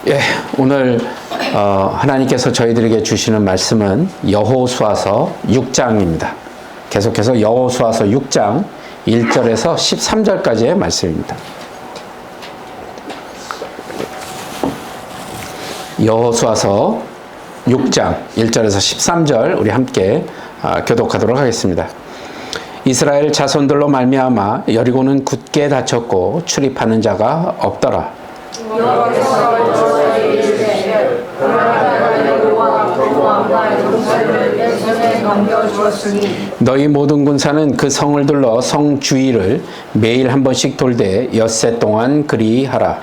예, 오늘 하나님께서 저희들에게 주시는 말씀은 여호수아서 6장입니다. 계속해서 여호수아서 6장 1절에서 13절까지의 말씀입니다. 여호수아서 6장 1절에서 13절 우리 함께 교독하도록 하겠습니다. 이스라엘 자손들로 말미암아 여리고는 굳게 닫혔고 출입하는 자가 없더라. 너희 모든 군사는 그 성을 둘러 성 주위를 매일 한 번씩 돌되 엿새 동안 그리 하라.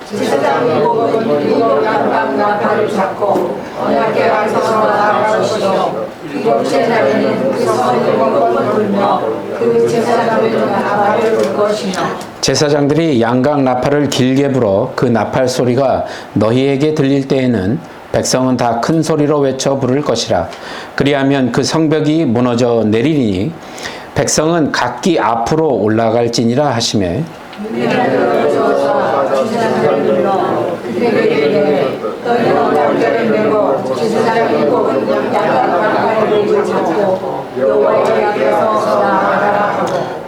제사장이 목은 양강 나팔을 잡고 언약궤 앞에서 나아가시고 일곱째 날에는 그 성을 번번 돌며 그 제사장들은 나팔을 불 것이며 제사장들이 양강 나팔을 길게 불어 그 나팔 소리가 너희에게 들릴 때에는 백성은 다 큰 소리로 외쳐 부를 것이라. 그리하면 그 성벽이 무너져 내리리니 백성은 각기 앞으로 올라갈지니라 하시매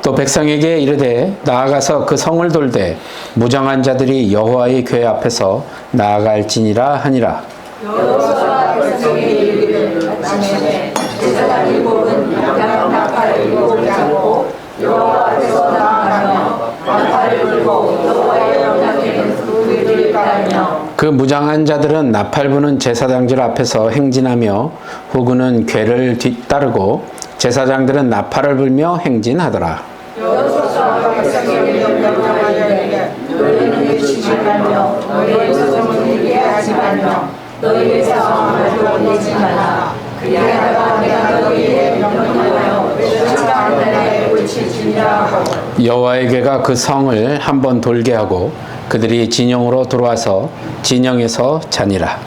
또 백성에게 이르되 나아가서 그 성을 돌되 무장한 자들이 여호와의 궤 앞에서 나아갈지니라 하니라. 여호수아 백성에게 이르되 아침에 제사장 일곱은 양강 나팔을 일곱 잡고 여호와 앞에서 나아가며 나팔을 불고 여호와의 언약궤는 그 위를 깔며 그 무장한 자들은 나팔 부는 제사장들 앞에서 행진하며 후군은 궤를 뒤따르고 제사장들은 나팔을 불며 행진하더라. 여호수아 백성에게 명령하되 너희는 외치지 말며 너희의 자손을 이게 하지 말며 너희의 자손을 올리지 말라. 그리하다가 내가 너희에게 명령하여 외치라 하늘에 외칠지니라 하고 여호와의 궤가 그 성을 한번 돌게 하고 그들이 진영으로 들어와서 진영에서 자니라.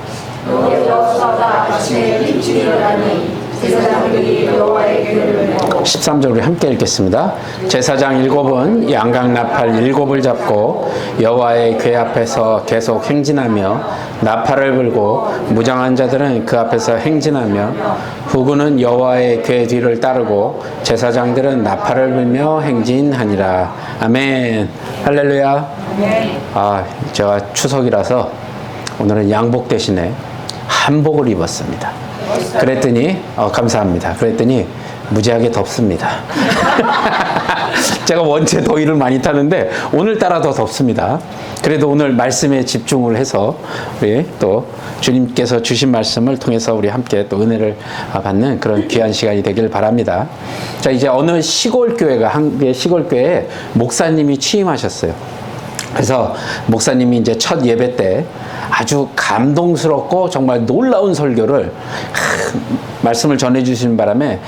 여호수아가 아침에 일찍 일어나니 제사장들이 여호와의 궤를 13절 우리 함께 읽겠습니다. 제사장 일곱은 양강 나팔 일곱을 잡고 여호와의 궤 앞에서 계속 행진하며 나팔을 불고 무장한 자들은 그 앞에서 행진하며 후군은 여호와의 궤 뒤를 따르고 제사장들은 나팔을 불며 행진하니라. 아멘. 할렐루야. 제가 추석이라서 오늘은 양복 대신에 한복을 입었습니다. 그랬더니 감사합니다. 그랬더니 무지하게 덥습니다. 제가 원체 더위를 많이 타는데 오늘따라 더 덥습니다. 그래도 오늘 말씀에 집중을 해서 우리 또 주님께서 주신 말씀을 통해서 우리 함께 또 은혜를 받는 그런 귀한 시간이 되길 바랍니다. 자, 이제 어느 시골 교회가 한국의 시골 교회에 목사님이 취임하셨어요. 그래서 목사님이 이제 첫 예배 때 아주 감동스럽고 정말 놀라운 설교를 말씀을 전해주시는 바람에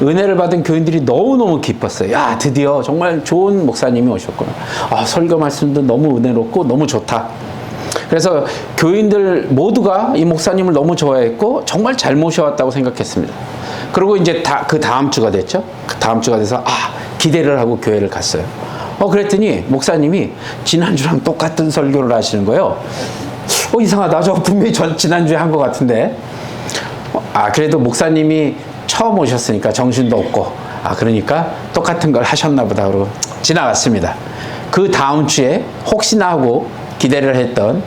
은혜를 받은 교인들이 너무너무 기뻤어요. 야, 드디어 정말 좋은 목사님이 오셨구나. 설교 말씀도 너무 은혜롭고 너무 좋다. 그래서 교인들 모두가 이 목사님을 너무 좋아했고 정말 잘 모셔왔다고 생각했습니다. 그리고 이제 그 다음 주가 됐죠. 그 다음 주가 돼서 기대를 하고 교회를 갔어요. 그랬더니 목사님이 지난주랑 똑같은 설교를 하시는 거예요. 이상하다. 저 분명히 지난주에 한 것 같은데. 그래도 목사님이 처음 오셨으니까 정신도 없고, 그러니까 똑같은 걸 하셨나 보다. 그러고 지나갔습니다. 그 다음 주에 혹시나 하고 기대를 했던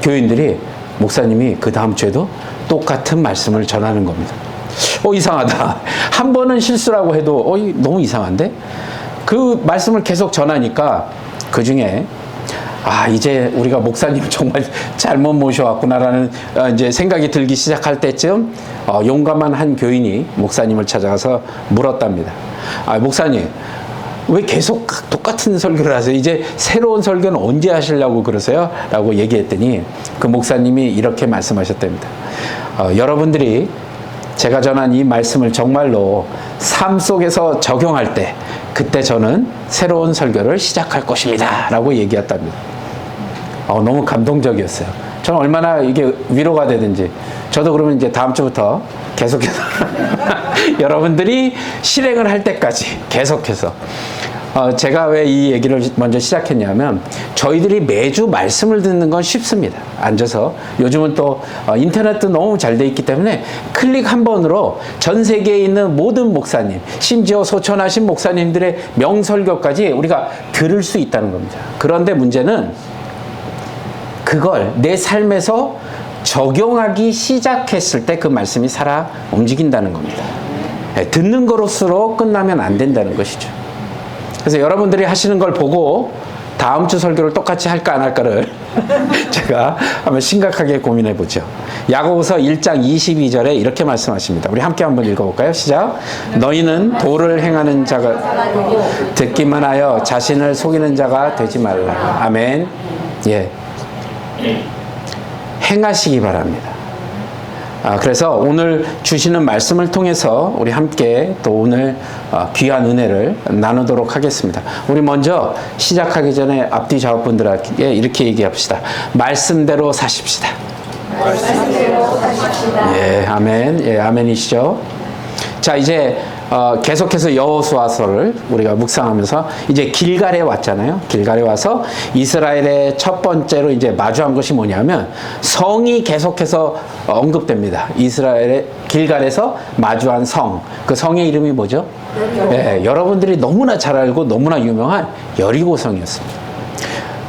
교인들이 목사님이 그 다음 주에도 똑같은 말씀을 전하는 겁니다. 이상하다. 한 번은 실수라고 해도 너무 이상한데? 그 말씀을 계속 전하니까 그 중에 이제 우리가 목사님 정말 잘못 모셔왔구나라는 이제 생각이 들기 시작할 때쯤 용감한 한 교인이 목사님을 찾아가서 물었답니다. 목사님, 왜 계속 똑같은 설교를 하세요? 이제 새로운 설교는 언제 하시려고 그러세요? 라고 얘기했더니 그 목사님이 이렇게 말씀하셨답니다. 여러분들이 제가 전한 이 말씀을 정말로 삶 속에서 적용할 때 그때 저는 새로운 설교를 시작할 것입니다. 라고 얘기했답니다. 너무 감동적이었어요. 저는 얼마나 이게 위로가 되든지 저도 그러면 이제 다음 주부터 계속해서 여러분들이 실행을 할 때까지 계속해서 제가 왜 이 얘기를 먼저 시작했냐면 저희들이 매주 말씀을 듣는 건 쉽습니다. 앉아서 요즘은 또 인터넷도 너무 잘 돼 있기 때문에 클릭 한 번으로 전 세계에 있는 모든 목사님, 심지어 소천하신 목사님들의 명설교까지 우리가 들을 수 있다는 겁니다. 그런데 문제는 그걸 내 삶에서 적용하기 시작했을 때 그 말씀이 살아 움직인다는 겁니다. 듣는 거로서 끝나면 안 된다는 것이죠. 그래서 여러분들이 하시는 걸 보고 다음 주 설교를 똑같이 할까 안 할까를 제가 한번 심각하게 고민해 보죠. 야고보서 1장 22절에 이렇게 말씀하십니다. 우리 함께 한번 읽어볼까요? 시작. 너희는 도를 행하는 자가 듣기만 하여 자신을 속이는 자가 되지 말라. 아멘. 예. 행하시기 바랍니다. 그래서 오늘 주시는 말씀을 통해서 우리 함께 또 오늘 귀한 은혜를 나누도록 하겠습니다. 우리 먼저 시작하기 전에 앞뒤 좌우분들에게 이렇게 얘기합시다. 말씀대로 사십시다. 말씀대로 사십시다. 예, 아멘. 예, 아멘이시죠? 자, 이제 계속해서 여호수아서를 우리가 묵상하면서 이제 길갈에 왔잖아요. 길갈에 와서 이스라엘의 첫 번째로 이제 마주한 것이 뭐냐면 성이 계속해서 언급됩니다. 이스라엘의 길갈에서 마주한 성. 그 성의 이름이 뭐죠? 네, 여러분들이 너무나 잘 알고 너무나 유명한 여리고성이었습니다.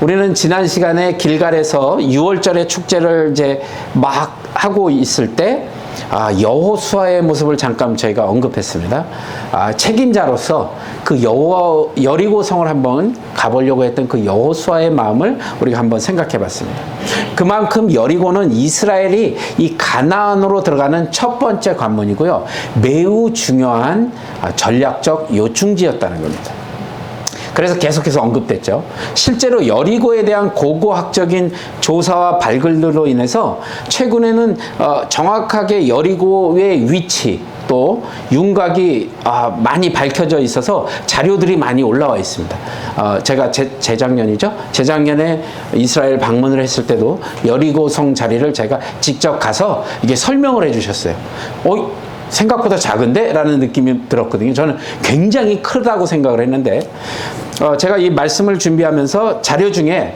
우리는 지난 시간에 길갈에서 6월절의 축제를 이제 막 하고 있을 때 여호수아의 모습을 잠깐 저희가 언급했습니다. 책임자로서 그 여리고성을 한번 가보려고 했던 그 여호수아의 마음을 우리가 한번 생각해 봤습니다. 그만큼 여리고는 이스라엘이 이 가나안으로 들어가는 첫 번째 관문이고요. 매우 중요한 전략적 요충지였다는 겁니다. 그래서 계속해서 언급됐죠. 실제로 여리고에 대한 고고학적인 조사와 발굴들로 인해서 최근에는 정확하게 여리고의 위치 또 윤곽이 많이 밝혀져 있어서 자료들이 많이 올라와 있습니다. 제가 재작년이죠. 재작년에 이스라엘 방문을 했을 때도 여리고성 자리를 제가 직접 가서 이게 설명을 해주셨어요. 생각보다 작은데? 라는 느낌이 들었거든요. 저는 굉장히 크다고 생각을 했는데 제가 이 말씀을 준비하면서 자료 중에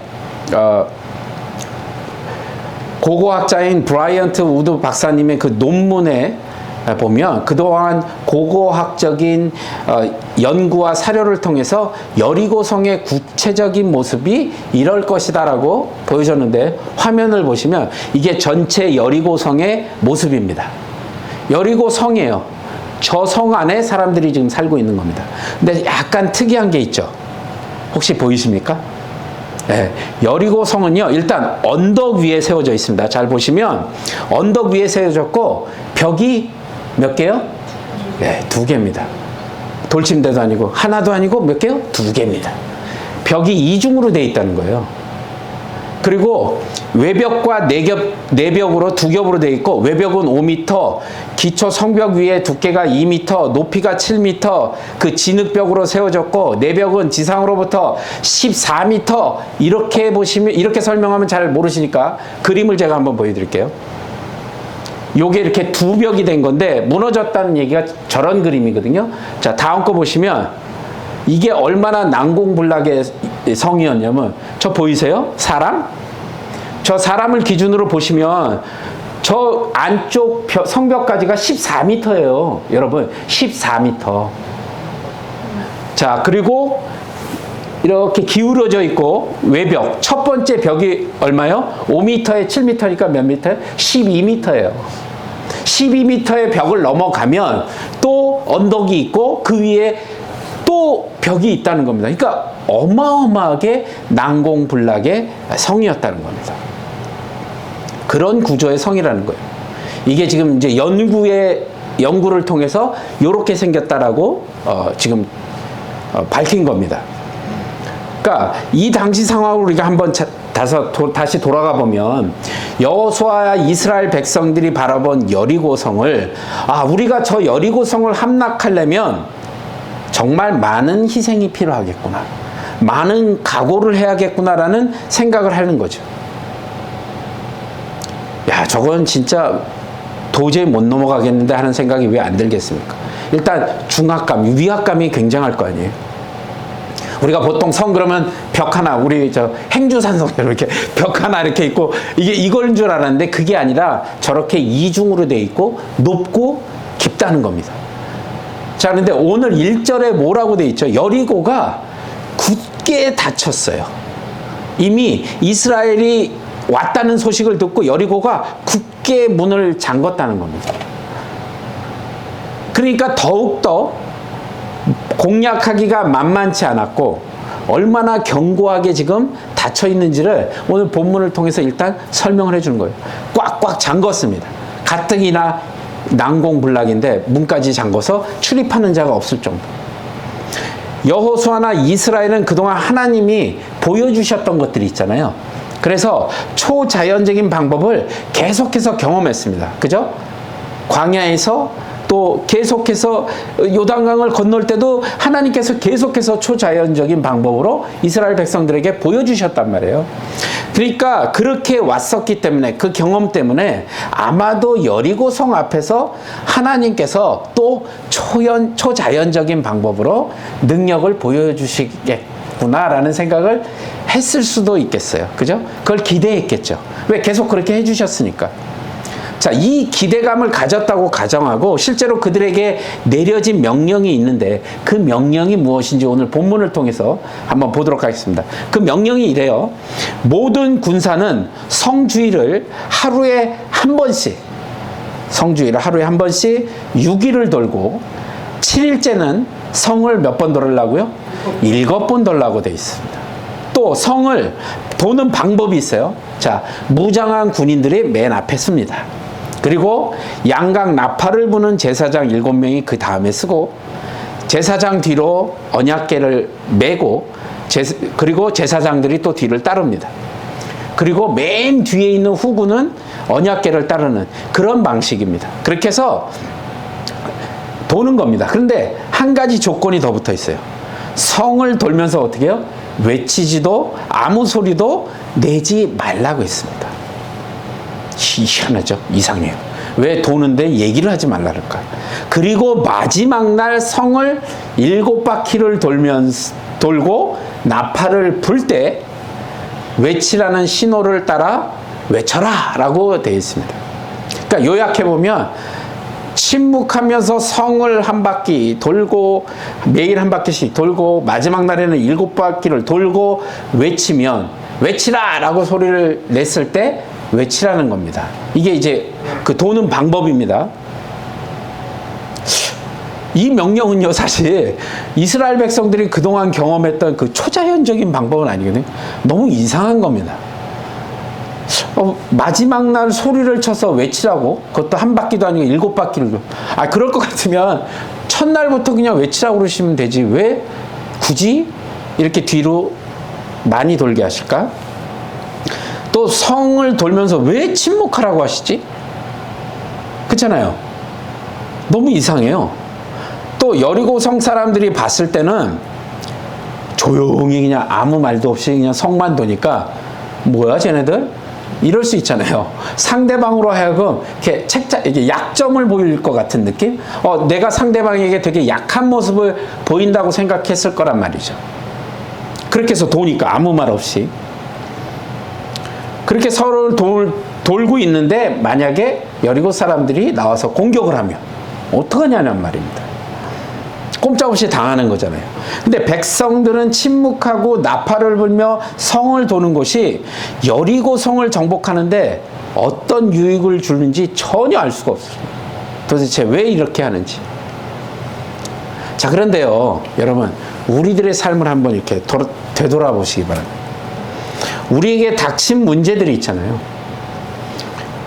고고학자인 브라이언트 우드 박사님의 그 논문에 보면 그동안 고고학적인 연구와 사료를 통해서 여리고성의 구체적인 모습이 이럴 것이다 라고 보여줬는데 화면을 보시면 이게 전체 여리고성의 모습입니다. 여리고 성이에요. 저 성 안에 사람들이 지금 살고 있는 겁니다. 근데 약간 특이한 게 있죠. 혹시 보이십니까? 네, 여리고 성은요, 일단 언덕 위에 세워져 있습니다. 잘 보시면 언덕 위에 세워졌고 벽이 몇 개요? 네, 2개입니다. 돌침대도 아니고 하나도 아니고 몇 개요? 2개입니다. 벽이 이중으로 되어 있다는 거예요. 그리고 외벽과 내벽으로 2겹으로 되어 있고 외벽은 5m, 기초 성벽 위에 두께가 2m, 높이가 7m, 그 진흙벽으로 세워졌고 내벽은 지상으로부터 14m. 이렇게 보시면 이렇게 설명하면 잘 모르시니까 그림을 제가 한번 보여드릴게요. 요게 이렇게 2벽이 된 건데 무너졌다는 얘기가 저런 그림이거든요. 자, 다음 거 보시면 이게 얼마나 난공불락의 성이었냐면 저 보이세요? 사람? 저 사람을 기준으로 보시면 저 안쪽 성벽까지가 14m예요. 여러분 14m. 자, 그리고 이렇게 기울어져 있고 외벽 첫 번째 벽이 얼마요? 5m에 7m니까 몇 미터예요? 12m예요. 12m의 벽을 넘어가면 또 언덕이 있고 그 위에 또 벽이 있다는 겁니다. 그러니까 어마어마하게 난공불락의 성이었다는 겁니다. 그런 구조의 성이라는 거예요. 이게 지금 이제 연구를 통해서 이렇게 생겼다라고 지금 밝힌 겁니다. 그러니까 이 당시 상황을 우리가 한번 다시 돌아가 보면 여호수아와 이스라엘 백성들이 바라본 여리고성을 우리가 저 여리고성을 함락하려면 정말 많은 희생이 필요하겠구나. 많은 각오를 해야겠구나라는 생각을 하는 거죠. 야, 저건 진짜 도저히 못 넘어가겠는데 하는 생각이 왜 안 들겠습니까? 일단 중압감, 위압감이 굉장할 거 아니에요. 우리가 보통 성 그러면 벽 하나, 우리 저 행주산성처럼 이렇게 벽 하나 이렇게 있고 이게 이걸 줄 알았는데 그게 아니라 저렇게 이중으로 돼 있고 높고 깊다는 겁니다. 자, 그런데 오늘 1절에 뭐라고 돼 있죠? 여리고가 굳게 닫혔어요. 이미 이스라엘이 왔다는 소식을 듣고 여리고가 굳게 문을 잠궜다는 겁니다. 그러니까 더욱더 공략하기가 만만치 않았고 얼마나 견고하게 지금 닫혀 있는지를 오늘 본문을 통해서 일단 설명을 해주는 거예요. 꽉꽉 잠궜습니다. 가뜩이나 난공불락인데 문까지 잠궈서 출입하는 자가 없을 정도. 여호수아나 이스라엘은 그동안 하나님이 보여주셨던 것들이 있잖아요. 그래서 초자연적인 방법을 계속해서 경험했습니다. 그죠? 광야에서 또 계속해서 요단강을 건널 때도 하나님께서 계속해서 초자연적인 방법으로 이스라엘 백성들에게 보여주셨단 말이에요. 그러니까 그렇게 왔었기 때문에 그 경험 때문에 아마도 여리고성 앞에서 하나님께서 또 초자연적인 방법으로 능력을 보여주시겠구나라는 생각을 했을 수도 있겠어요. 그죠? 그걸 기대했겠죠. 왜? 계속 그렇게 해주셨으니까. 자, 이 기대감을 가졌다고 가정하고 실제로 그들에게 내려진 명령이 있는데 그 명령이 무엇인지 오늘 본문을 통해서 한번 보도록 하겠습니다. 그 명령이 이래요. 모든 군사는 성주일을 하루에 한 번씩 6일을 돌고 7일째는 성을 몇 번 돌으려고요? 7번 돌라고 되어 있습니다. 또 성을 도는 방법이 있어요. 자, 무장한 군인들이 맨 앞에 씁니다. 그리고 양각 나팔을 부는 제사장 7명이 그 다음에 쓰고 제사장 뒤로 언약궤를 메고 그리고 제사장들이 또 뒤를 따릅니다. 그리고 맨 뒤에 있는 후군은 언약궤를 따르는 그런 방식입니다. 그렇게 해서 도는 겁니다. 그런데 한 가지 조건이 더 붙어 있어요. 성을 돌면서 어떻게 해요? 외치지도 아무 소리도 내지 말라고 했습니다. 희한하죠? 이상해요. 왜 도는데 얘기를 하지 말라 그럴까? 그리고 마지막 날 성을 7바퀴를 돌고 나팔을 불 때 외치라는 신호를 따라 외쳐라 라고 되어 있습니다. 그러니까 요약해보면 침묵하면서 성을 한 바퀴 돌고 매일 한 바퀴씩 돌고 마지막 날에는 7바퀴를 돌고 외치면 외치라 라고 소리를 냈을 때 외치라는 겁니다. 이게 이제 그 도는 방법입니다. 이 명령은요, 사실 이스라엘 백성들이 그동안 경험했던 그 초자연적인 방법은 아니거든요. 너무 이상한 겁니다. 마지막 날 소리를 쳐서 외치라고? 그것도 한 바퀴도 아니고 7바퀴를. 그럴 것 같으면 첫날부터 그냥 외치라고 그러시면 되지. 왜 굳이 이렇게 뒤로 많이 돌게 하실까? 또 성을 돌면서 왜 침묵하라고 하시지? 그렇잖아요. 너무 이상해요. 또 여리고성 사람들이 봤을 때는 조용히 그냥 아무 말도 없이 그냥 성만 도니까 뭐야 쟤네들? 이럴 수 있잖아요. 상대방으로 하여금 이렇게 약점을 보일 것 같은 느낌? 내가 상대방에게 되게 약한 모습을 보인다고 생각했을 거란 말이죠. 그렇게 해서 도니까 아무 말 없이. 그렇게 서로를 돌고 있는데 만약에 여리고 사람들이 나와서 공격을 하면 어떡하냐는 말입니다. 꼼짝없이 당하는 거잖아요. 근데 백성들은 침묵하고 나팔을 불며 성을 도는 것이 여리고 성을 정복하는데 어떤 유익을 주는지 전혀 알 수가 없어요. 도대체 왜 이렇게 하는지. 자, 그런데요, 여러분, 우리들의 삶을 한번 이렇게 되돌아보시기 바랍니다. 우리에게 닥친 문제들이 있잖아요.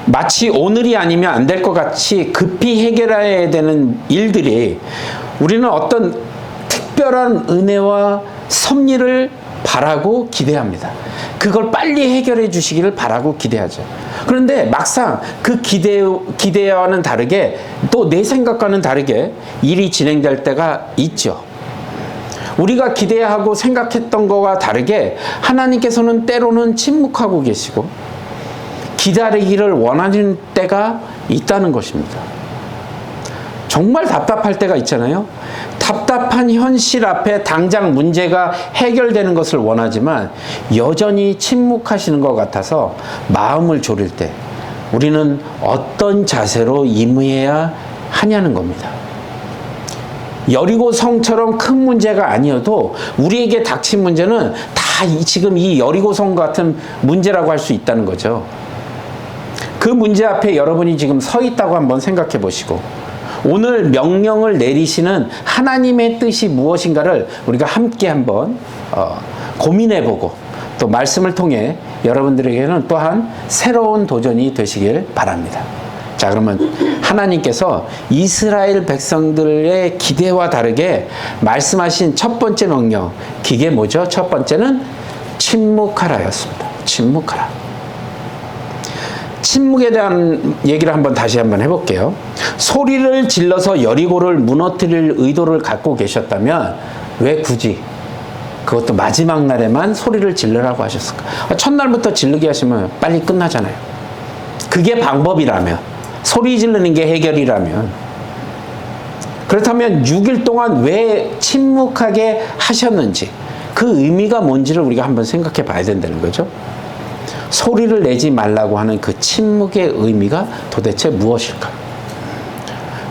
마치 오늘이 아니면 안 될 것 같이 급히 해결해야 되는 일들이 우리는 어떤 특별한 은혜와 섭리를 바라고 기대합니다. 그걸 빨리 해결해 주시기를 바라고 기대하죠. 그런데 막상 그 기대와는 다르게 또 내 생각과는 다르게 일이 진행될 때가 있죠. 우리가 기대하고 생각했던 거와 다르게 하나님께서는 때로는 침묵하고 계시고 기다리기를 원하는 때가 있다는 것입니다. 정말 답답할 때가 있잖아요. 답답한 현실 앞에 당장 문제가 해결되는 것을 원하지만 여전히 침묵하시는 것 같아서 마음을 졸일 때 우리는 어떤 자세로 임해야 하냐는 겁니다. 여리고 성처럼 큰 문제가 아니어도 우리에게 닥친 문제는 다 지금 이 여리고 성 같은 문제라고 할 수 있다는 거죠. 그 문제 앞에 여러분이 지금 서 있다고 한번 생각해 보시고 오늘 명령을 내리시는 하나님의 뜻이 무엇인가를 우리가 함께 한번 고민해 보고 또 말씀을 통해 여러분들에게는 또한 새로운 도전이 되시길 바랍니다. 자, 그러면 하나님께서 이스라엘 백성들의 기대와 다르게 말씀하신 첫 번째 명령, 그게 뭐죠? 첫 번째는 침묵하라였습니다. 침묵하라. 침묵에 대한 얘기를 다시 한번 해볼게요. 소리를 질러서 여리고를 무너뜨릴 의도를 갖고 계셨다면 왜 굳이 그것도 마지막 날에만 소리를 질르라고 하셨을까? 첫날부터 질르게 하시면 빨리 끝나잖아요. 그게 방법이라면, 소리 지르는 게 해결이라면, 그렇다면 6일 동안 왜 침묵하게 하셨는지 그 의미가 뭔지를 우리가 한번 생각해 봐야 된다는 거죠. 소리를 내지 말라고 하는 그 침묵의 의미가 도대체 무엇일까?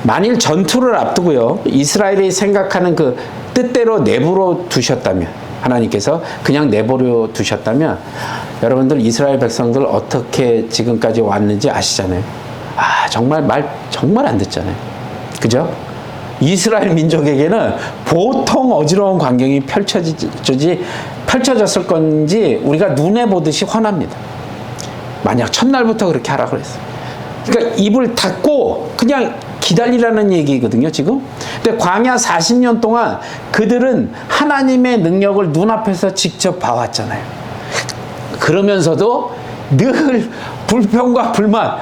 만일 전투를 앞두고요, 이스라엘이 생각하는 그 뜻대로 내버려 두셨다면, 하나님께서 그냥 내버려 두셨다면, 여러분들 이스라엘 백성들 어떻게 지금까지 왔는지 아시잖아요. 정말 말 정말 안 듣잖아요. 그죠? 이스라엘 민족에게는 보통 어지러운 광경이 펼쳐졌을 건지 우리가 눈에 보듯이 훤합니다. 만약 첫날부터 그렇게 하라고 그랬어요. 그러니까 입을 닫고 그냥 기다리라는 얘기거든요, 지금. 근데 광야 40년 동안 그들은 하나님의 능력을 눈앞에서 직접 봐왔잖아요. 그러면서도 늘 불평과 불만,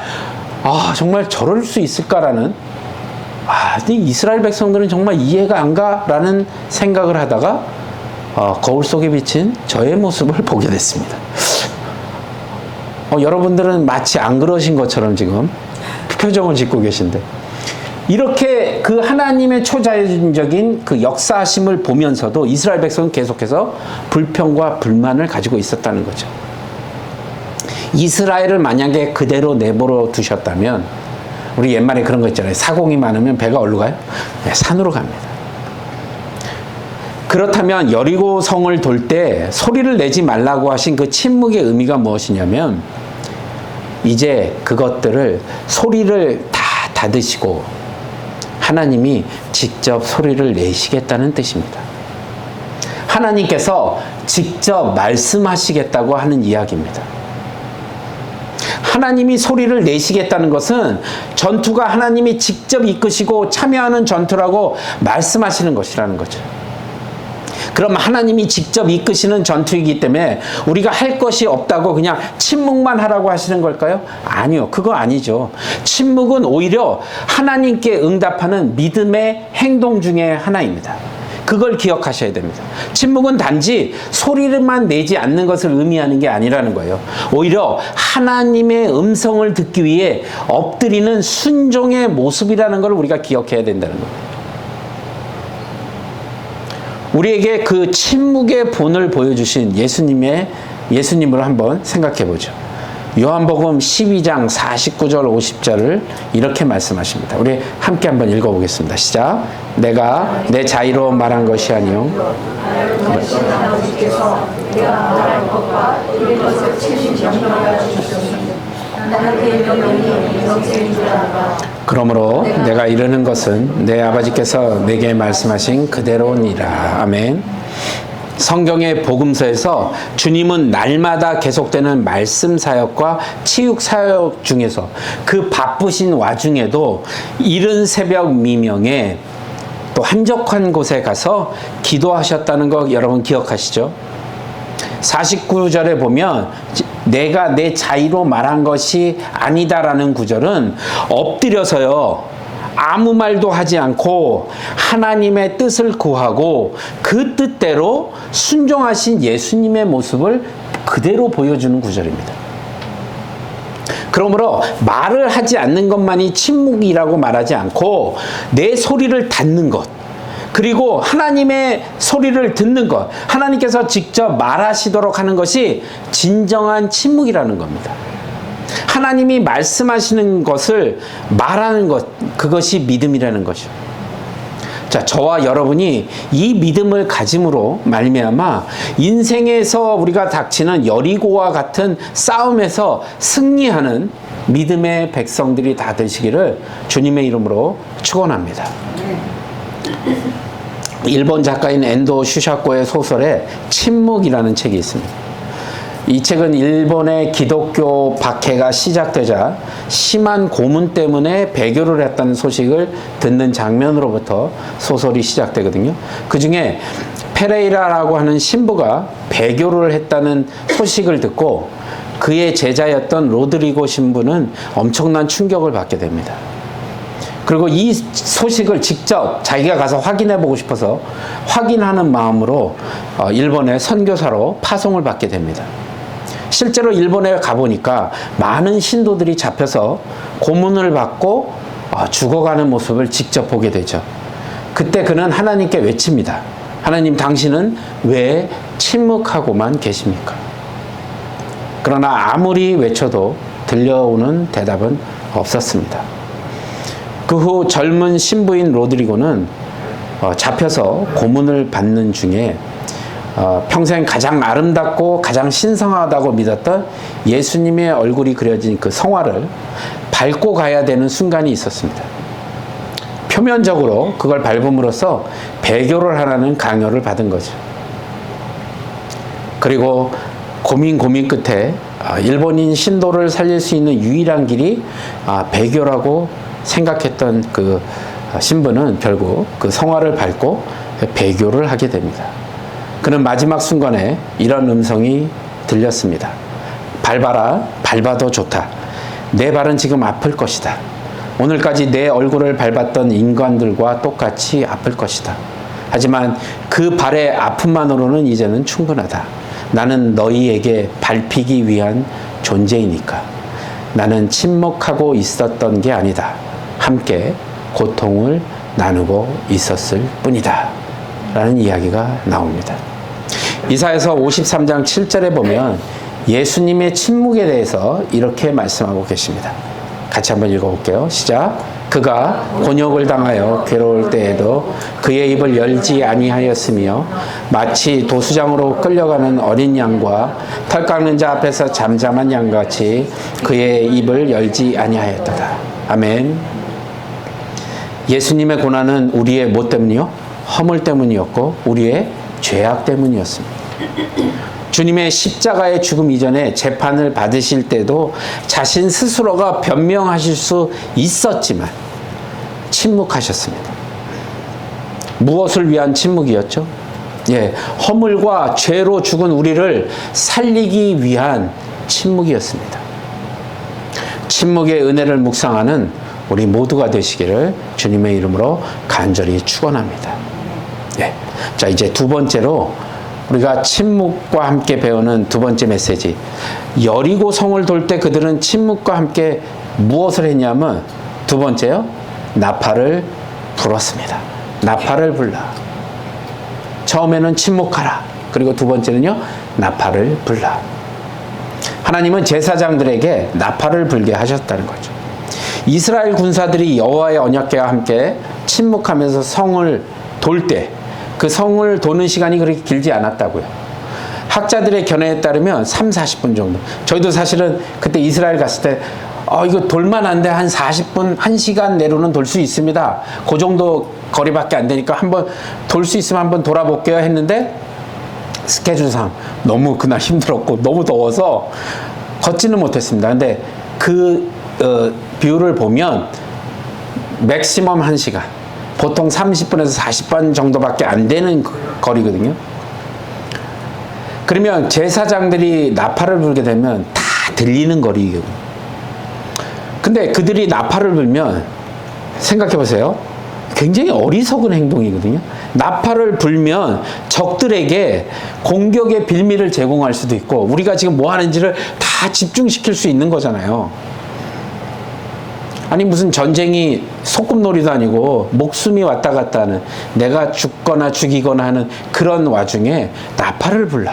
정말 저럴 수 있을까라는, 이스라엘 백성들은 정말 이해가 안 가라는 생각을 하다가 거울 속에 비친 저의 모습을 보게 됐습니다. 여러분들은 마치 안 그러신 것처럼 지금 표정을 짓고 계신데, 이렇게 그 하나님의 초자연적인 그 역사하심을 보면서도 이스라엘 백성은 계속해서 불평과 불만을 가지고 있었다는 거죠. 이스라엘을 만약에 그대로 내버려 두셨다면, 우리 옛말에 그런 거 있잖아요. 사공이 많으면 배가 어디로 가요? 네, 산으로 갑니다. 그렇다면 여리고 성을 돌 때 소리를 내지 말라고 하신 그 침묵의 의미가 무엇이냐면, 이제 그것들을 소리를 다 닫으시고 하나님이 직접 소리를 내시겠다는 뜻입니다. 하나님께서 직접 말씀하시겠다고 하는 이야기입니다. 하나님이 소리를 내시겠다는 것은 전투가 하나님이 직접 이끄시고 참여하는 전투라고 말씀하시는 것이라는 거죠. 그럼 하나님이 직접 이끄시는 전투이기 때문에 우리가 할 것이 없다고 그냥 침묵만 하라고 하시는 걸까요? 아니요, 그거 아니죠. 침묵은 오히려 하나님께 응답하는 믿음의 행동 중에 하나입니다. 그걸 기억하셔야 됩니다. 침묵은 단지 소리만 내지 않는 것을 의미하는 게 아니라는 거예요. 오히려 하나님의 음성을 듣기 위해 엎드리는 순종의 모습이라는 걸 우리가 기억해야 된다는 거예요. 우리에게 그 침묵의 본을 보여주신 예수님을 한번 생각해 보죠. 요한복음 12장 49절 50절을 이렇게 말씀하십니다. 우리 함께 한번 읽어보겠습니다. 시작. 내가 내 자의로 말한 것이 아니요 그러므로 내가 이르는 것은 내 아버지께서 내게 말씀하신 그대로니라. 아멘. 성경의 복음서에서 주님은 날마다 계속되는 말씀 사역과 치유 사역 중에서 그 바쁘신 와중에도 이른 새벽 미명에 또 한적한 곳에 가서 기도하셨다는 거 여러분 기억하시죠? 49절에 보면 내가 내 자의로 말한 것이 아니다라는 구절은 엎드려서요, 아무 말도 하지 않고 하나님의 뜻을 구하고 그 뜻대로 순종하신 예수님의 모습을 그대로 보여주는 구절입니다. 그러므로 말을 하지 않는 것만이 침묵이라고 말하지 않고 내 소리를 닫는 것, 그리고 하나님의 소리를 듣는 것, 하나님께서 직접 말하시도록 하는 것이 진정한 침묵이라는 겁니다. 하나님이 말씀하시는 것을 말하는 것, 그것이 믿음이라는 것이죠. 자, 저와 여러분이 이 믿음을 가짐으로 말미암아 인생에서 우리가 닥치는 여리고와 같은 싸움에서 승리하는 믿음의 백성들이 다 되시기를 주님의 이름으로 축원합니다. 일본 작가인 엔도 슈샤코의 소설에 침묵이라는 책이 있습니다. 이 책은 일본의 기독교 박해가 시작되자 심한 고문 때문에 배교를 했다는 소식을 듣는 장면으로부터 소설이 시작되거든요. 그 중에 페레이라라고 하는 신부가 배교를 했다는 소식을 듣고 그의 제자였던 로드리고 신부는 엄청난 충격을 받게 됩니다. 그리고 이 소식을 직접 자기가 가서 확인해 보고 싶어서 확인하는 마음으로 일본의 선교사로 파송을 받게 됩니다. 실제로 일본에 가보니까 많은 신도들이 잡혀서 고문을 받고 죽어가는 모습을 직접 보게 되죠. 그때 그는 하나님께 외칩니다. 하나님, 당신은 왜 침묵하고만 계십니까? 그러나 아무리 외쳐도 들려오는 대답은 없었습니다. 그 후 젊은 신부인 로드리고는 잡혀서 고문을 받는 중에 평생 가장 아름답고 가장 신성하다고 믿었던 예수님의 얼굴이 그려진 그 성화를 밟고 가야 되는 순간이 있었습니다. 표면적으로 그걸 밟음으로써 배교를 하라는 강요를 받은 거죠. 그리고 고민 끝에 일본인 신도를 살릴 수 있는 유일한 길이 배교라고 생각했던 그 신부는 결국 그 성화를 밟고 배교를 하게 됩니다. 그는 마지막 순간에 이런 음성이 들렸습니다. 밟아라, 밟아도 좋다. 내 발은 지금 아플 것이다. 오늘까지 내 얼굴을 밟았던 인간들과 똑같이 아플 것이다. 하지만 그 발의 아픔만으로는 이제는 충분하다. 나는 너희에게 밟히기 위한 존재이니까. 나는 침묵하고 있었던 게 아니다. 함께 고통을 나누고 있었을 뿐이다. 라는 이야기가 나옵니다. 이사야서 53장 7절에 보면 예수님의 침묵에 대해서 이렇게 말씀하고 계십니다. 같이 한번 읽어볼게요. 시작. 그가 곤욕을 당하여 괴로울 때에도 그의 입을 열지 아니하였으며 마치 도수장으로 끌려가는 어린 양과 털 깎는 자 앞에서 잠잠한 양같이 그의 입을 열지 아니하였도다. 아멘. 예수님의 고난은 우리의 뭐 때문이요? 허물 때문이었고 우리의 죄악 때문이었습니다. 주님의 십자가의 죽음 이전에 재판을 받으실 때도 자신 스스로가 변명하실 수 있었지만 침묵하셨습니다. 무엇을 위한 침묵이었죠? 허물과 죄로 죽은 우리를 살리기 위한 침묵이었습니다. 침묵의 은혜를 묵상하는 우리 모두가 되시기를 주님의 이름으로 간절히 축원합니다. 자, 이제 두 번째로 우리가 침묵과 함께 배우는 두 번째 메시지. 여리고 성을 돌 때 그들은 침묵과 함께 무엇을 했냐면 두 번째요, 나팔을 불었습니다. 나팔을 불라. 처음에는 침묵하라. 그리고 두 번째는요, 나팔을 불라. 하나님은 제사장들에게 나팔을 불게 하셨다는 거죠. 이스라엘 군사들이 여호와의 언약궤와 함께 침묵하면서 성을 돌 때 그 성을 도는 시간이 그렇게 길지 않았다고요. 학자들의 견해에 따르면 3, 40분 정도. 저희도 사실은 그때 이스라엘 갔을 때 이거 돌만한데 한 40분, 1시간 내로는 돌 수 있습니다. 그 정도 거리밖에 안 되니까 한번 돌 수 있으면 한번 돌아볼게요 했는데 스케줄상 너무 그날 힘들었고 너무 더워서 걷지는 못했습니다. 근데 그 뷰를 보면 맥시멈 1시간, 보통 30분에서 40분 정도밖에 안 되는 거리거든요. 그러면 제사장들이 나팔을 불게 되면 다 들리는 거리거든요. 근데 그들이 나팔을 불면 생각해 보세요. 굉장히 어리석은 행동이거든요. 나팔을 불면 적들에게 공격의 빌미를 제공할 수도 있고 우리가 지금 뭐 하는지를 다 집중시킬 수 있는 거잖아요. 아니 무슨 전쟁이 소꿉놀이도 아니고 목숨이 왔다 갔다 하는, 내가 죽거나 죽이거나 하는 그런 와중에 나팔을 불러.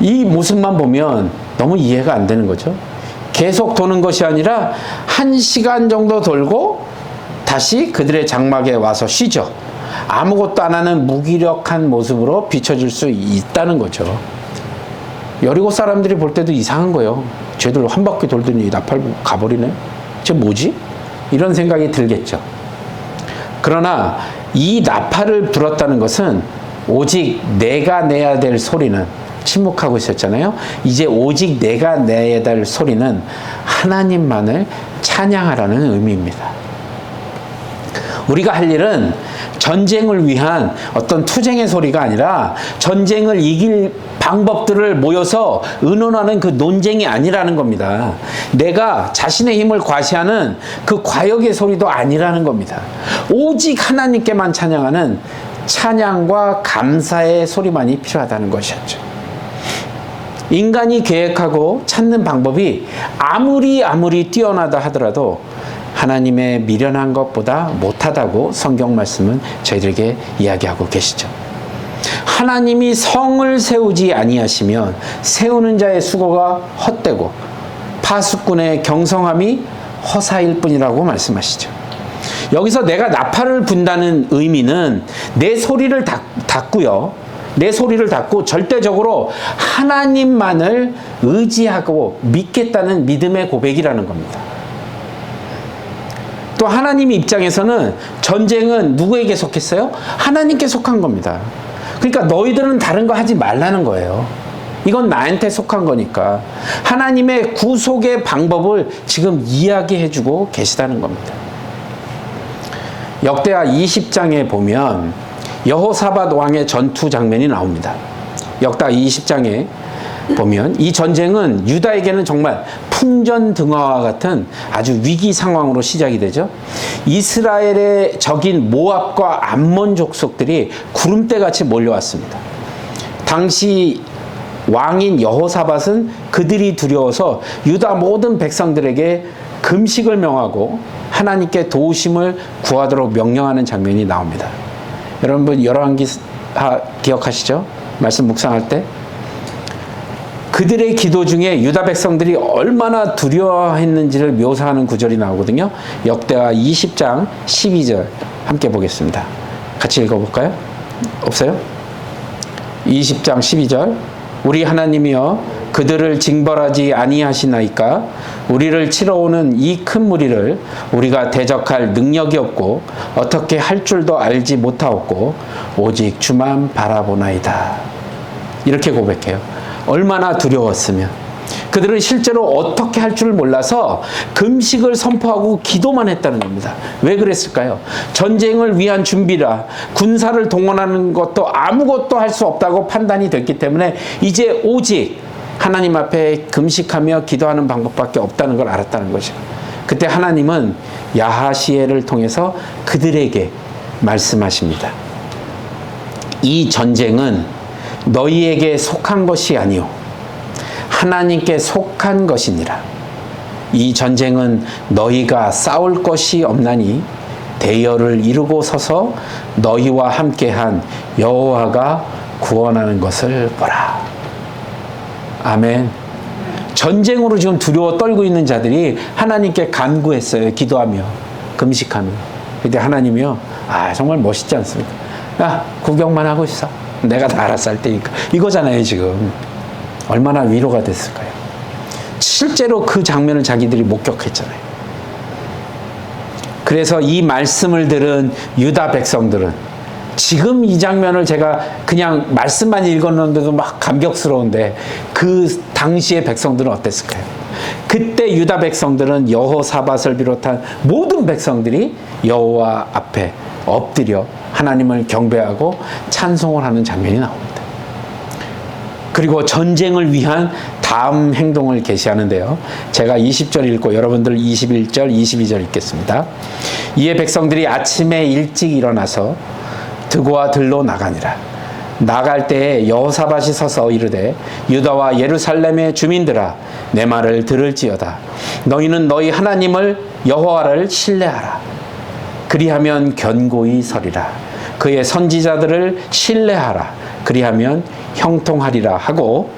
이 모습만 보면 너무 이해가 안 되는 거죠. 계속 도는 것이 아니라 1시간 정도 돌고 다시 그들의 장막에 와서 쉬죠. 아무것도 안 하는 무기력한 모습으로 비춰질 수 있다는 거죠. 여리고 사람들이 볼 때도 이상한 거예요. 쟤들 한 바퀴 돌더니 나팔 가버리네? 쟤 뭐지? 이런 생각이 들겠죠. 그러나 이 나팔을 불었다는 것은 오직 내가 내야 될 소리는, 침묵하고 있었잖아요. 이제 오직 내가 내야 될 소리는 하나님만을 찬양하라는 의미입니다. 우리가 할 일은 전쟁을 위한 어떤 투쟁의 소리가 아니라 전쟁을 이길 방법들을 모여서 의논하는 그 논쟁이 아니라는 겁니다. 내가 자신의 힘을 과시하는 그 과역의 소리도 아니라는 겁니다. 오직 하나님께만 찬양하는 찬양과 감사의 소리만이 필요하다는 것이었죠. 인간이 계획하고 찾는 방법이 아무리 뛰어나다 하더라도 하나님의 미련한 것보다 못하다고 성경 말씀은 저희들에게 이야기하고 계시죠. 하나님이 성을 세우지 아니하시면 세우는 자의 수고가 헛되고 파수꾼의 경성함이 허사일 뿐이라고 말씀하시죠. 여기서 내가 나팔을 분다는 의미는 내 소리를 닫고요. 내 소리를 닫고 절대적으로 하나님만을 의지하고 믿겠다는 믿음의 고백이라는 겁니다. 또 하나님 입장에서는 전쟁은 누구에게 속했어요? 하나님께 속한 겁니다. 그러니까 너희들은 다른 거 하지 말라는 거예요. 이건 나한테 속한 거니까. 하나님의 구속의 방법을 지금 이야기해주고 계시다는 겁니다. 역대하 20장에 보면 여호사밧 왕의 전투 장면이 나옵니다. 역대하 20장에 보면 이 전쟁은 유다에게는 정말 풍전등화와 같은 아주 위기 상황으로 시작이 되죠. 이스라엘의 적인 모압과 암몬 족속들이 구름대같이 몰려왔습니다. 당시 왕인 여호사밧은 그들이 두려워서 유다 모든 백성들에게 금식을 명하고 하나님께 도우심을 구하도록 명령하는 장면이 나옵니다. 여러분 열왕기하 기억하시죠? 말씀 묵상할 때 그들의 기도 중에 유다 백성들이 얼마나 두려워했는지를 묘사하는 구절이 나오거든요. 역대하 20장 12절 함께 보겠습니다. 같이 읽어볼까요? 없어요? 20장 12절 우리 하나님이여 그들을 징벌하지 아니하시나이까 우리를 치러 오는 이 큰 무리를 우리가 대적할 능력이 없고 어떻게 할 줄도 알지 못하옵고 오직 주만 바라보나이다. 이렇게 고백해요. 얼마나 두려웠으면. 그들은 실제로 어떻게 할 줄 몰라서 금식을 선포하고 기도만 했다는 겁니다. 왜 그랬을까요? 전쟁을 위한 준비라 군사를 동원하는 것도 아무것도 할 수 없다고 판단이 됐기 때문에 이제 오직 하나님 앞에 금식하며 기도하는 방법밖에 없다는 걸 알았다는 거죠. 그때 하나님은 야하시엘을 통해서 그들에게 말씀하십니다. 이 전쟁은 너희에게 속한 것이 아니오 하나님께 속한 것이니라. 이 전쟁은 너희가 싸울 것이 없나니 대열을 이루고 서서 너희와 함께한 여호와가 구원하는 것을 보라. 아멘. 전쟁으로 지금 두려워 떨고 있는 자들이 하나님께 간구했어요. 기도하며 금식하며. 근데 하나님이요, 정말 멋있지 않습니까? 야, 구경만 하고 있어. 내가 다 알아서 할 테니까. 이거잖아요, 지금. 얼마나 위로가 됐을까요? 실제로 그 장면을 자기들이 목격했잖아요. 그래서 이 말씀을 들은 유다 백성들은 지금 이 장면을 제가 그냥 말씀만 읽었는데도 막 감격스러운데 그 당시의 백성들은 어땠을까요? 그때 유다 백성들은 여호사밧을 비롯한 모든 백성들이 여호와 앞에 엎드려 하나님을 경배하고 찬송을 하는 장면이 나옵니다. 그리고 전쟁을 위한 다음 행동을 계시하는데요. 제가 20절 읽고 여러분들 21절, 22절 읽겠습니다. 이에 백성들이 아침에 일찍 일어나서 드고와 들로 나가니라. 나갈 때에 여호사밧이 서서 이르되 유다와 예루살렘의 주민들아 내 말을 들을지어다. 너희는 너희 하나님을 여호와를 신뢰하라. 그리하면 견고히 서리라. 그의 선지자들을 신뢰하라. 그리하면 형통하리라 하고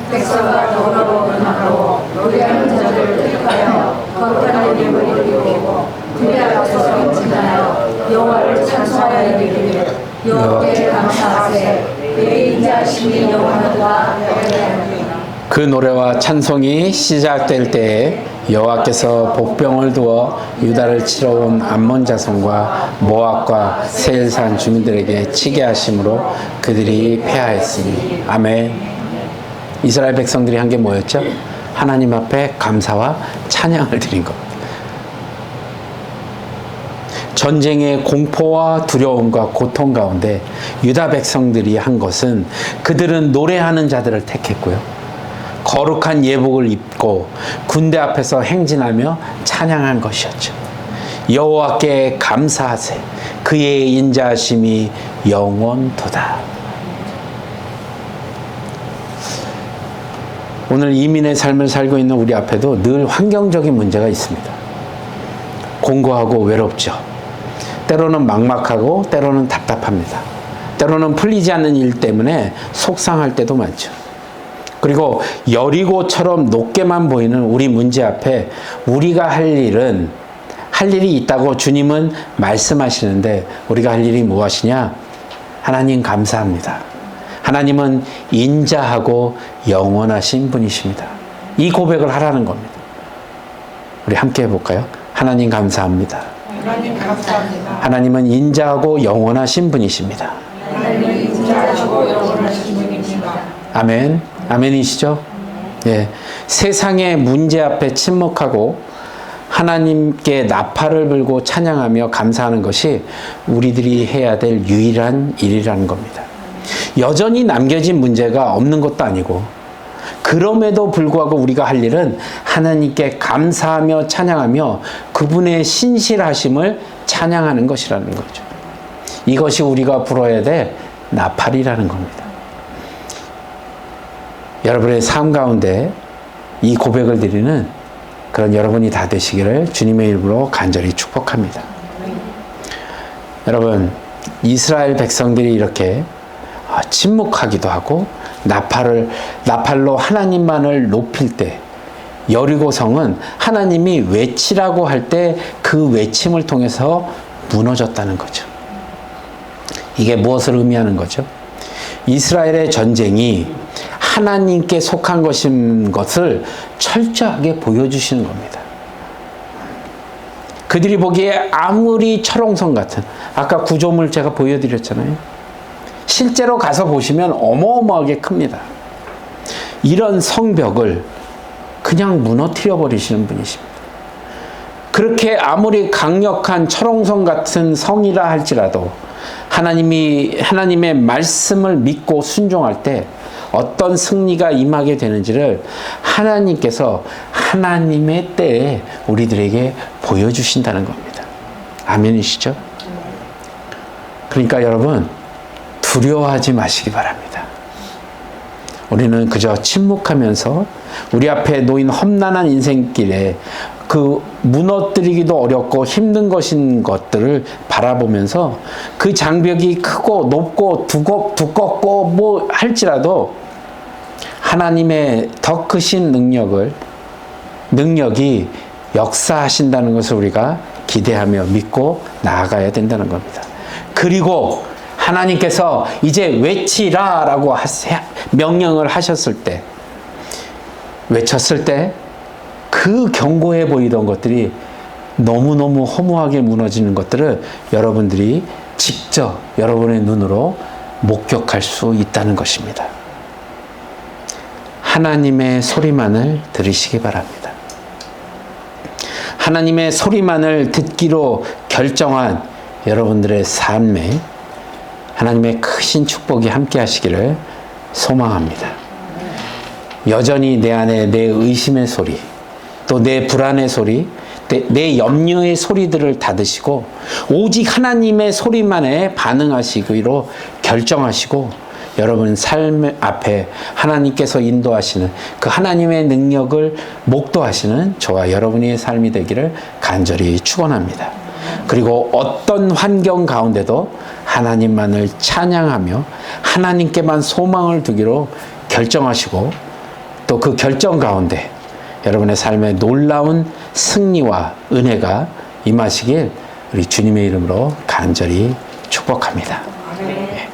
백성과 더불어 음악하고 노래하는 자들을 택하여 거룩한 이름을 이루고 그의 앞에서 인진하여 여호와를 찬송하여 이르기를 여호와께 감사하세 그의 인자하심이 영원하도다. 그 노래와 찬송이 시작될 때에 여호와께서 복병을 두어 유다를 치러 온 암몬 자손과 모압과 세일산 주민들에게 치게 하심으로 그들이 패하였으니 아멘. 이스라엘 백성들이 한 게 뭐였죠? 하나님 앞에 감사와 찬양을 드린 것. 전쟁의 공포와 두려움과 고통 가운데 유다 백성들이 한 것은 그들은 노래하는 자들을 택했고요. 거룩한 예복을 입고 군대 앞에서 행진하며 찬양한 것이었죠. 여호와께 감사하세 그의 인자하심이 영원토다. 오늘 이민의 삶을 살고 있는 우리 앞에도 늘 환경적인 문제가 있습니다. 공고하고 외롭죠. 때로는 막막하고 때로는 답답합니다. 때로는 풀리지 않는 일 때문에 속상할 때도 많죠. 그리고 여리고처럼 높게만 보이는 우리 문제 앞에 우리가 할 일이 있다고 주님은 말씀하시는데 우리가 할 일이 무엇이냐? 하나님 감사합니다. 하나님은 인자하고 영원하신 분이십니다. 이 고백을 하라는 겁니다. 우리 함께 해볼까요? 하나님 감사합니다. 하나님 감사합니다. 하나님은 인자하고 영원하신 분이십니다. 하나님은 인자하시고 영원하신 분이십니다. 아멘. 아멘이시죠? 예. 세상의 문제 앞에 침묵하고 하나님께 나팔을 불고 찬양하며 감사하는 것이 우리들이 해야 될 유일한 일이라는 겁니다. 여전히 남겨진 문제가 없는 것도 아니고 그럼에도 불구하고 우리가 할 일은 하나님께 감사하며 찬양하며 그분의 신실하심을 찬양하는 것이라는 거죠. 이것이 우리가 불어야 될 나팔이라는 겁니다. 여러분의 삶 가운데 이 고백을 드리는 그런 여러분이 다 되시기를 주님의 이름으로 간절히 축복합니다. 여러분, 이스라엘 백성들이 이렇게 침묵하기도 하고 나팔로 하나님만을 높일 때 여리고성은 하나님이 외치라고 할 때 그 외침을 통해서 무너졌다는 거죠. 이게 무엇을 의미하는 거죠? 이스라엘의 전쟁이 하나님께 속한 것인 것을 철저하게 보여주시는 겁니다. 그들이 보기에 아무리 철옹성 같은 아까 구조물 제가 보여드렸잖아요. 실제로 가서 보시면 어마어마하게 큽니다. 이런 성벽을 그냥 무너뜨려 버리시는 분이십니다. 그렇게 아무리 강력한 철옹성 같은 성이라 할지라도 하나님의 말씀을 믿고 순종할 때 어떤 승리가 임하게 되는지를 하나님께서 하나님의 때에 우리들에게 보여주신다는 겁니다. 아멘이시죠? 그러니까 여러분 두려워하지 마시기 바랍니다. 우리는 그저 침묵하면서 우리 앞에 놓인 험난한 인생길에 그 무너뜨리기도 어렵고 힘든 것인 것들을 바라보면서 그 장벽이 크고 높고 두껍고 뭐 할지라도 하나님의 더 크신 능력이 역사하신다는 것을 우리가 기대하며 믿고 나아가야 된다는 겁니다. 그리고 하나님께서 이제 외치라라고 명령을 하셨을 때, 외쳤을 때 그 견고해 보이던 것들이 너무너무 허무하게 무너지는 것들을 여러분들이 직접 여러분의 눈으로 목격할 수 있다는 것입니다. 하나님의 소리만을 들으시기 바랍니다. 하나님의 소리만을 듣기로 결정한 여러분들의 삶에 하나님의 크신 축복이 함께 하시기를 소망합니다. 여전히 내 안에 내 의심의 소리, 또 내 불안의 소리, 내 염려의 소리들을 닫으시고 오직 하나님의 소리만에 반응하시기로 결정하시고 여러분 삶 앞에 하나님께서 인도하시는 그 하나님의 능력을 목도하시는 저와 여러분의 삶이 되기를 간절히 축원합니다. 그리고 어떤 환경 가운데도 하나님만을 찬양하며 하나님께만 소망을 두기로 결정하시고 또 그 결정 가운데 여러분의 삶에 놀라운 승리와 은혜가 임하시길 우리 주님의 이름으로 간절히 축복합니다. 아멘.